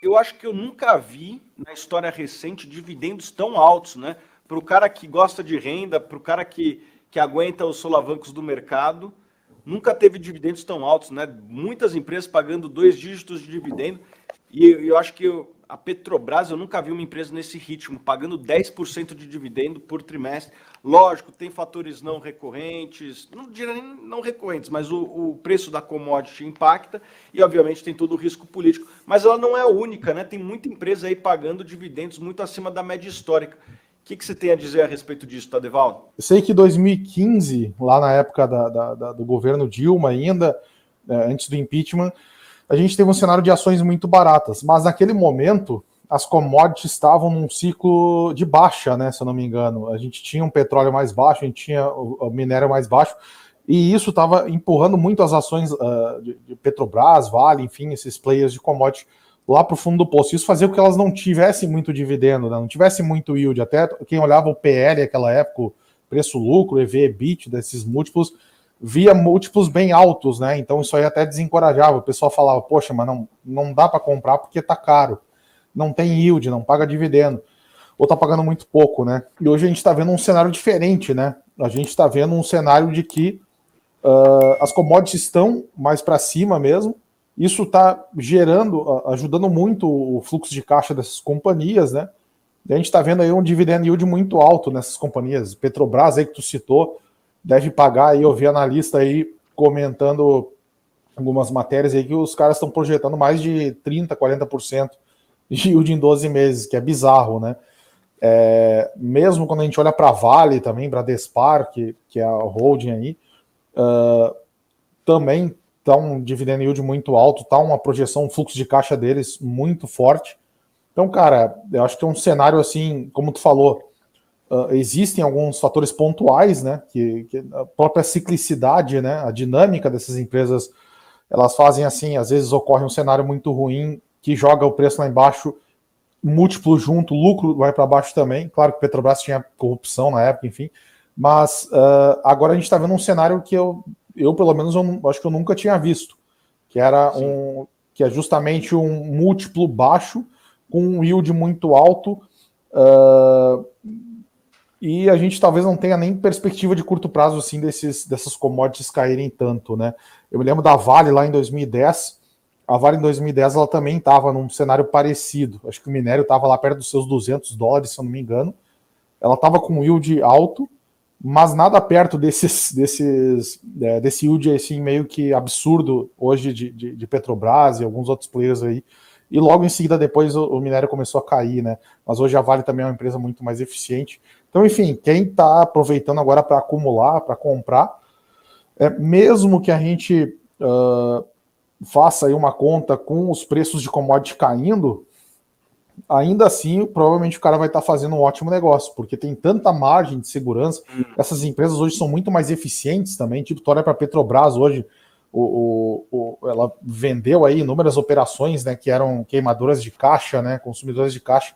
Eu acho que eu nunca vi na história recente dividendos tão altos, né? Para o cara que gosta de renda, para o cara que aguenta os solavancos do mercado, nunca teve dividendos tão altos, né? Muitas empresas pagando 2 dígitos de dividendo. E eu acho que a Petrobras, eu nunca vi uma empresa nesse ritmo, pagando 10% de dividendo por trimestre. Lógico, tem fatores não recorrentes, não diria nem não recorrentes, mas o preço da commodity impacta e, obviamente, tem todo o risco político. Mas ela não é a única, né? Tem muita empresa aí pagando dividendos muito acima da média histórica. O que você tem a dizer a respeito disso, Tadeval? Eu sei que 2015, lá na época do governo Dilma ainda, antes do impeachment, a gente teve um cenário de ações muito baratas, mas naquele momento as commodities estavam num ciclo de baixa, né, se eu não me engano. A gente tinha um petróleo mais baixo, a gente tinha o minério mais baixo, e isso estava empurrando muito as ações de Petrobras, Vale, enfim, esses players de commodity lá para o fundo do poço. Isso fazia com que elas não tivessem muito dividendo, né, não tivessem muito yield. Até quem olhava o PL naquela época, preço-lucro, EV, EBIT, desses múltiplos, via múltiplos bem altos, né? Então isso aí até desencorajava. O pessoal falava, poxa, mas não dá para comprar porque tá caro. Não tem yield, não paga dividendo. Ou tá pagando muito pouco, né? E hoje a gente está vendo um cenário diferente, né? A gente está vendo um cenário de que as commodities estão mais para cima mesmo. Isso está gerando, ajudando muito o fluxo de caixa dessas companhias, né? E a gente está vendo aí um dividend yield muito alto nessas companhias. Petrobras aí que tu citou, deve pagar aí, eu vi analista aí comentando algumas matérias aí que os caras estão projetando mais de 30%, 40% de yield em 12 meses, que é bizarro, né? Mesmo quando a gente olha para a Vale também, Bradespar, que é a holding aí, também está um dividend yield muito alto, está uma projeção, um fluxo de caixa deles muito forte. Então, cara, eu acho que é um cenário assim, como tu falou, existem alguns fatores pontuais, né, que a própria ciclicidade, né, a dinâmica dessas empresas, elas fazem assim, às vezes ocorre um cenário muito ruim que joga o preço lá embaixo, múltiplo junto, lucro vai para baixo também. Claro que o Petrobras tinha corrupção na época, enfim, mas agora a gente está vendo um cenário que eu pelo menos, acho que eu nunca tinha visto, que era que é justamente um múltiplo baixo com um yield muito alto, e a gente talvez não tenha nem perspectiva de curto prazo assim dessas commodities caírem tanto, né? Eu me lembro da Vale lá em 2010. A Vale em 2010 ela também estava num cenário parecido. Acho que o minério estava lá perto dos seus $200, se eu não me engano. Ela estava com um yield alto, mas nada perto desse yield assim, meio que absurdo hoje de Petrobras e alguns outros players aí. E logo em seguida, depois, o minério começou a cair, né? Mas hoje a Vale também é uma empresa muito mais eficiente. Então, enfim, quem está aproveitando agora para acumular, para comprar, mesmo que a gente faça aí uma conta com os preços de commodity caindo, ainda assim, provavelmente o cara vai estar fazendo um ótimo negócio, porque tem tanta margem de segurança. Essas empresas hoje são muito mais eficientes também. Tipo, tu olha para a Petrobras hoje, ela vendeu aí inúmeras operações, né, que eram queimadoras de caixa, né, consumidoras de caixa.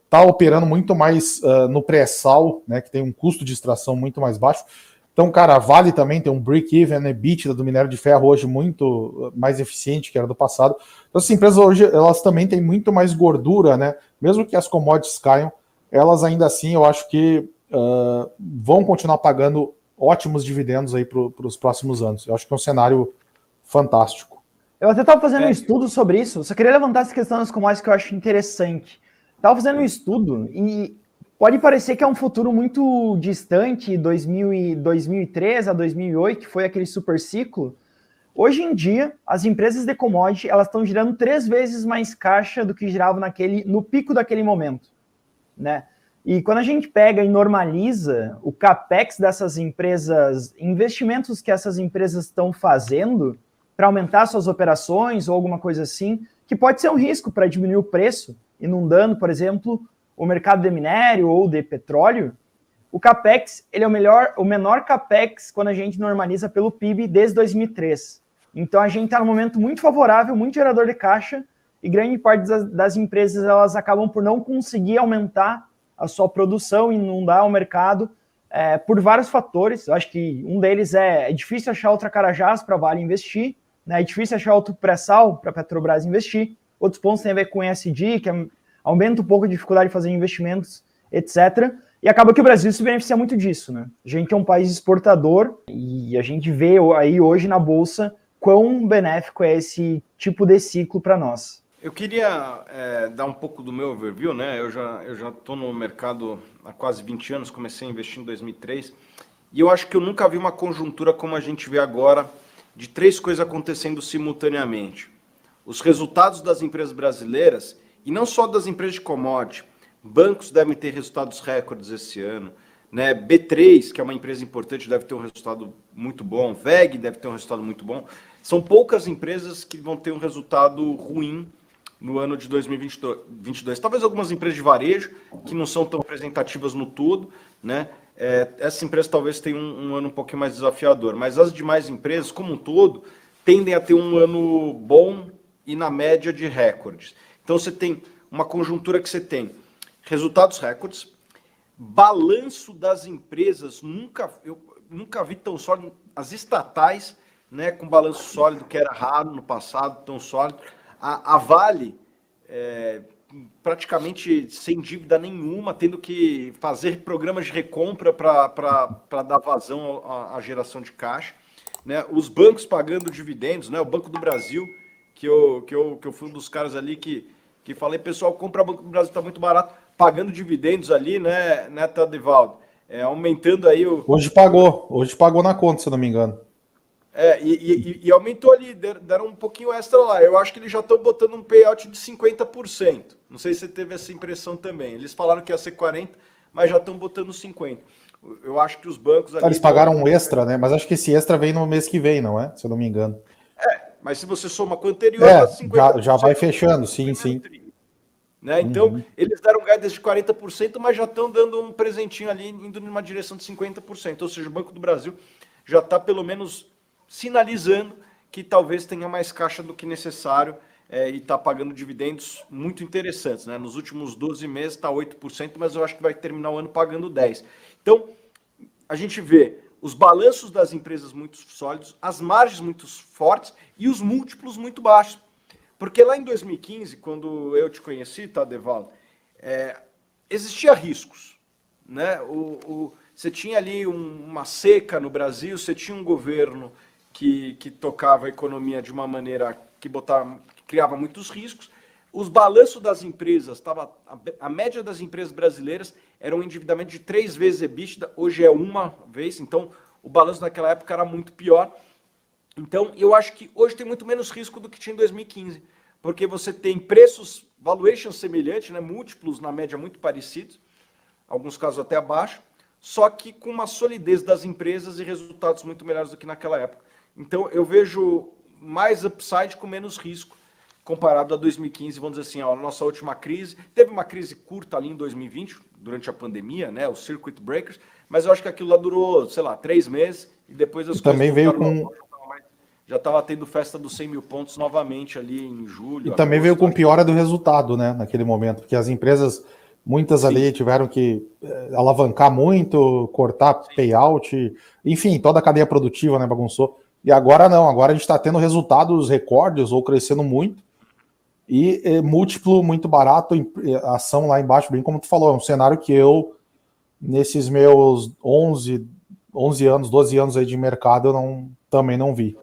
Tá operando muito mais no pré-sal, né, que tem um custo de extração muito mais baixo. Então, cara, a Vale também tem um break-even, né, EBITDA do minério de ferro hoje muito mais eficiente que era do passado. Então, essas empresas hoje, elas também têm muito mais gordura, né? Mesmo que as commodities caiam, elas ainda assim, eu acho que vão continuar pagando ótimos dividendos aí para os próximos anos. Eu acho que é um cenário fantástico. Eu até estava fazendo um estudo sobre isso, só queria levantar essa questão das commodities que eu acho interessante. Estava fazendo um estudo e pode parecer que é um futuro muito distante, 2003 a 2008, que foi aquele super ciclo. Hoje em dia, as empresas de commodity, elas estão girando 3 vezes mais caixa do que giravam no pico daquele momento, né? E quando a gente pega e normaliza o capex dessas empresas, investimentos que essas empresas estão fazendo para aumentar suas operações ou alguma coisa assim, que pode ser um risco para diminuir o preço, inundando, por exemplo, o mercado de minério ou de petróleo, o capex ele é o menor capex quando a gente normaliza pelo PIB desde 2003. Então a gente está num momento muito favorável, muito gerador de caixa, e grande parte das empresas elas acabam por não conseguir aumentar a sua produção e inundar o mercado por vários fatores. Eu acho que um deles é difícil achar outra Carajás para a Vale investir, né? É difícil achar outro pré-sal para a Petrobras investir. outros pontos têm a ver com ESG, que aumenta um pouco a dificuldade de fazer investimentos, etc. E acaba que o Brasil se beneficia muito disso, né? A gente é um país exportador e a gente vê aí hoje na Bolsa quão benéfico é esse tipo de ciclo para nós. Eu queria dar um pouco do meu overview, né? Eu já estou no mercado há quase 20 anos, comecei a investir em 2003, e eu acho que eu nunca vi uma conjuntura como a gente vê agora, de 3 coisas acontecendo simultaneamente. Os resultados das empresas brasileiras, e não só das empresas de commodity, bancos devem ter resultados recordes esse ano, né? B3, que é uma empresa importante, deve ter um resultado muito bom, VEG deve ter um resultado muito bom. São poucas empresas que vão ter um resultado ruim no ano de 2022. Talvez algumas empresas de varejo, que não são tão representativas no todo, né? Essas empresas talvez tenham um ano um pouquinho mais desafiador, mas as demais empresas, como um todo, tendem a ter um ano bom e na média de recordes. Então você tem uma conjuntura que você tem resultados recordes, balanço das empresas, eu nunca vi tão sólido, as estatais, né, com balanço sólido, que era raro no passado, tão sólido. A Vale, praticamente sem dívida nenhuma, tendo que fazer programas de recompra para dar vazão à geração de caixa, né? Os bancos pagando dividendos, né? O Banco do Brasil, que eu fui um dos caras ali que falei, pessoal, compra o Banco do Brasil, está muito barato, pagando dividendos ali, né, Tadevaldo? Aumentando aí o... Hoje pagou na conta, se eu não me engano. E aumentou ali, deram um pouquinho extra lá. Eu acho que eles já estão botando um payout de 50%. Não sei se você teve essa impressão também. Eles falaram que ia ser 40%, mas já estão botando 50%. Eu acho que os bancos ali... Eles pagaram um extra, né? Mas acho que esse extra vem no mês que vem, não é? Se eu não me engano. Mas se você soma com o anterior, tá 50%. Já vai fechando, sim. Né? Então, eles deram guidance de 40%, mas já estão dando um presentinho ali, indo numa direção de 50%. Ou seja, o Banco do Brasil já está, pelo menos, sinalizando que talvez tenha mais caixa do que necessário e está pagando dividendos muito interessantes, né? Nos últimos 12 meses está 8%, mas eu acho que vai terminar o ano pagando 10%. Então, a gente vê os balanços das empresas muito sólidos, as margens muito fortes e os múltiplos muito baixos. Porque lá em 2015, quando eu te conheci, Tadevaldo, existia riscos, né? Você tinha ali uma seca no Brasil, você tinha um governo que tocava a economia de uma maneira que criava muitos riscos. Os balanços das empresas, a média das empresas brasileiras era um endividamento de 3 vezes EBITDA, hoje é 1 vez, então o balanço naquela época era muito pior. Então, eu acho que hoje tem muito menos risco do que tinha em 2015, porque você tem preços, valuations semelhantes, né, múltiplos na média muito parecidos, alguns casos até abaixo, só que com uma solidez das empresas e resultados muito melhores do que naquela época. Então, eu vejo mais upside com menos risco, comparado a 2015, vamos dizer assim, a nossa última crise. Teve uma crise curta ali em 2020, durante a pandemia, né, os circuit breakers, mas eu acho que aquilo lá durou, sei lá, 3 meses, e depois as coisas também veio com... Já estava tendo festa dos 100 mil pontos novamente ali em julho. E também veio com piora do resultado, né, naquele momento, porque as empresas, muitas ali tiveram que alavancar muito, cortar payout, enfim, toda a cadeia produtiva, né, bagunçou. E agora não, agora a gente está tendo resultados recordes ou crescendo muito e múltiplo muito barato, ação lá embaixo, bem como tu falou, é um cenário que eu, nesses meus 11 anos, 12 anos aí de mercado, eu também não vi.